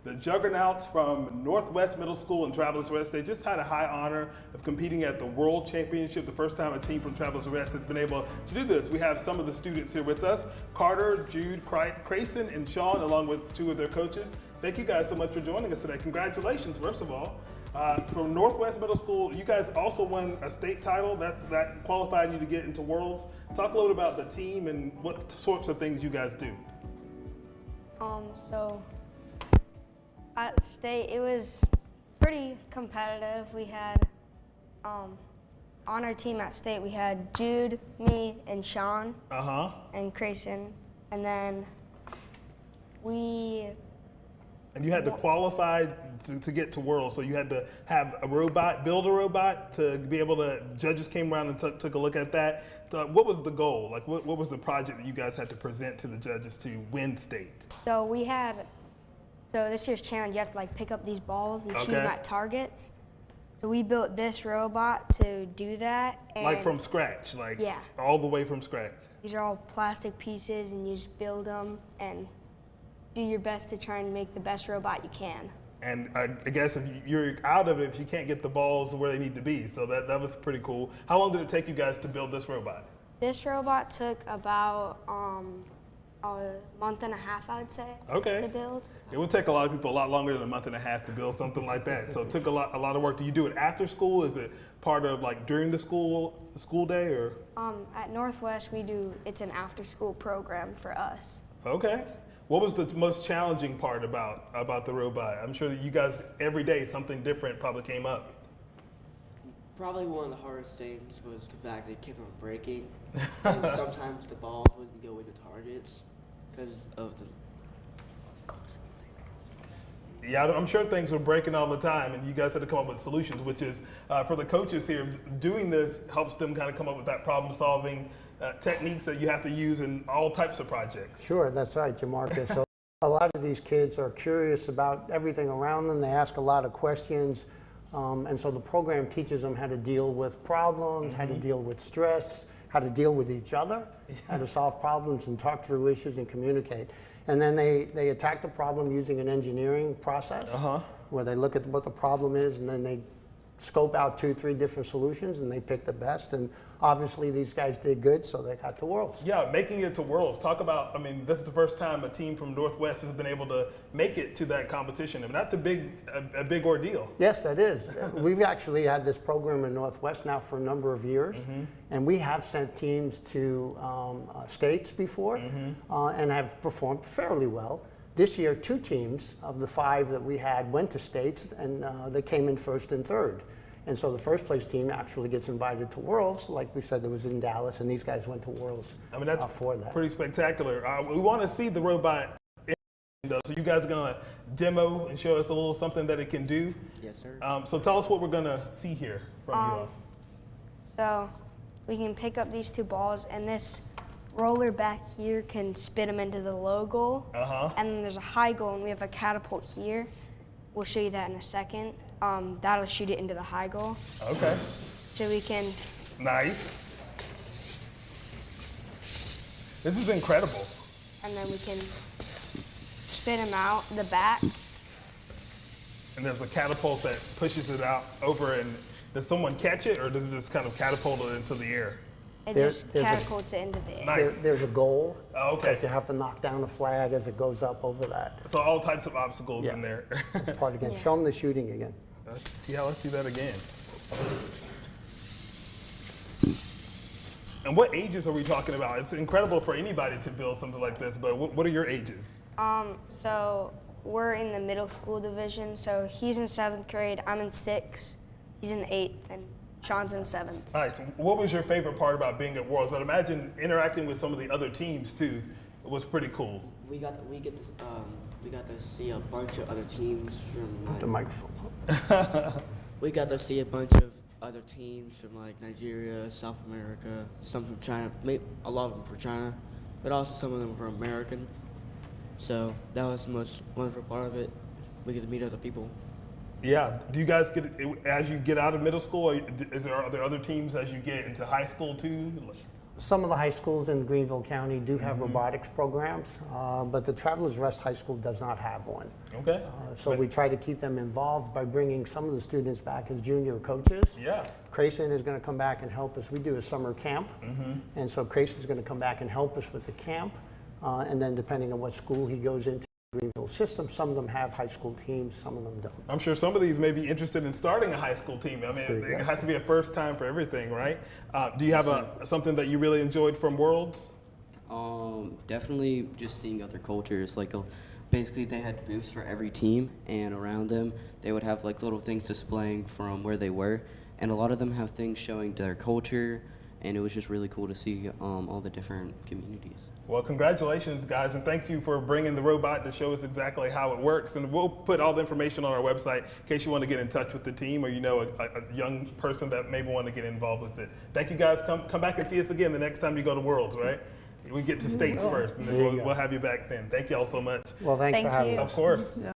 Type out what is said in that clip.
the juggernauts from Northwest Middle School in Travelers Rest. They just had a high honor of competing at the World Championship, the first time a team from Travelers Rest has been able to do this. We have some of the students here with us, Carter, Jude, Crayson, and Sean, along with two of their coaches. Thank you guys so much for joining us today. Congratulations, first of all. From Northwest Middle School, you guys also won a state title that qualified you to get into Worlds. Talk a little about the team and what sorts of things you guys do. So at state, it was pretty competitive. We had, on our team at state, we had Jude, me, and Sean, and Crayson, and then And you had to qualify to get to Worlds, so you had to have a robot, build a robot to be able to, judges came around and took a look at that. So what was the goal? Like what was the project that you guys had to present to the judges to win state? So this year's challenge, you have to like pick up these balls and shoot them at targets. So we built this robot to do that. And like from scratch, like all the way from scratch. These are all plastic pieces and you just build them and do your best to try and make the best robot you can. And I guess if you're out of it, if you can't get the balls where they need to be. So that was pretty cool. How long did it take you guys to build this robot? This robot took about a month and a half, I would say, to build. It would take a lot of people a lot longer than a month and a half to build something like that. So it took a lot of work. Do you do it after school? Is it part of like during the school day or? At Northwest, it's an after school program for us. Okay. What was the most challenging part about the robot? I'm sure that you guys, every day, something different probably came up. Probably one of the hardest things was the fact that it kept on breaking. And sometimes the balls wouldn't go into targets because of the... Yeah, I'm sure things were breaking all the time, and you guys had to come up with solutions, which is, for the coaches here, doing this helps them kind of come up with that problem-solving techniques that you have to use in all types of projects. Sure, that's right, Jamarcus. So a lot of these kids are curious about everything around them. They ask a lot of questions, and so the program teaches them how to deal with problems, how to deal with stress, how to deal with each other, how to solve problems and talk through issues and communicate. And then they attack the problem using an engineering process where they look at what the problem is and then they scope out 2-3 different solutions and they pick the best. And obviously these guys did good, so they got to Worlds. Yeah, making it to Worlds. Talk about, I mean, this is the first time a team from Northwest has been able to make it to that competition. I mean, that's a big ordeal. Yes, that is. We've actually had this program in Northwest now for a number of years, and we have sent teams to states before and have performed fairly well. This year, 2 teams of the 5 that we had went to states, and they came in first and third. And so the first place team actually gets invited to Worlds, like we said, that was in Dallas, and these guys went to Worlds. I mean, that's for that. Pretty spectacular. We want to see the robot. So you guys are going to demo and show us a little something that it can do? Yes, sir. So tell us what we're going to see here from you all. So we can pick up these 2 balls, and this roller back here can spin them into the low goal. And then there's a high goal, and we have a catapult here. We'll show you that in a second. That'll shoot it into the high goal. Okay. So we can... Nice. This is incredible. And then we can spin them out the back. And there's a catapult that pushes it out over, and does someone catch it, or does it just kind of catapult it into the air? It just catapults it into the air. Nice. There's a goal okay. that you have to knock down a flag as it goes up over that. So all types of obstacles in there. That's part again. Show them the shooting again. Yeah, let's do that again. And what ages are we talking about? It's incredible for anybody to build something like this, but what are your ages? So we're in the middle school division. So he's in 7th grade, I'm in 6th, he's in 8th, and Sean's in 7th. Nice. What was your favorite part about being at Worlds? I'd imagine interacting with some of the other teams too was pretty cool. We got to see a bunch of other teams from Put the microphone. We got to see a bunch of other teams from like Nigeria, South America, some from China, a lot of them from China, but also some of them were American. So that was the most wonderful part of it. We get to meet other people. Yeah. Do you guys get, as you get out of middle school, are there other teams as you get into high school too? Some of the high schools in Greenville County do have robotics programs, but the Travelers Rest High School does not have one. Okay. So we try to keep them involved by bringing some of the students back as junior coaches. Yeah. Crayson is going to come back and help us. We do a summer camp, and so Crayson is going to come back and help us with the camp. And then depending on what school he goes into, Greenville system, some of them have high school teams, some of them don't. I'm sure some of these may be interested in starting a high school team. I mean, it has to be a first time for everything, right? Do you have something that you really enjoyed from Worlds? Definitely just seeing other cultures. Like, basically, they had booths for every team, and around them, they would have like little things displaying from where they were, and a lot of them have things showing their culture. And it was just really cool to see all the different communities. Well, congratulations, guys, and thank you for bringing the robot to show us exactly how it works. And we'll put all the information on our website in case you want to get in touch with the team, or you know a young person that maybe want to get involved with it. Thank you, guys. Come back and see us again the next time you go to Worlds, right? We get to states first, and then we'll have you back then. Thank you all so much. Well, thanks for having you. us. Of course.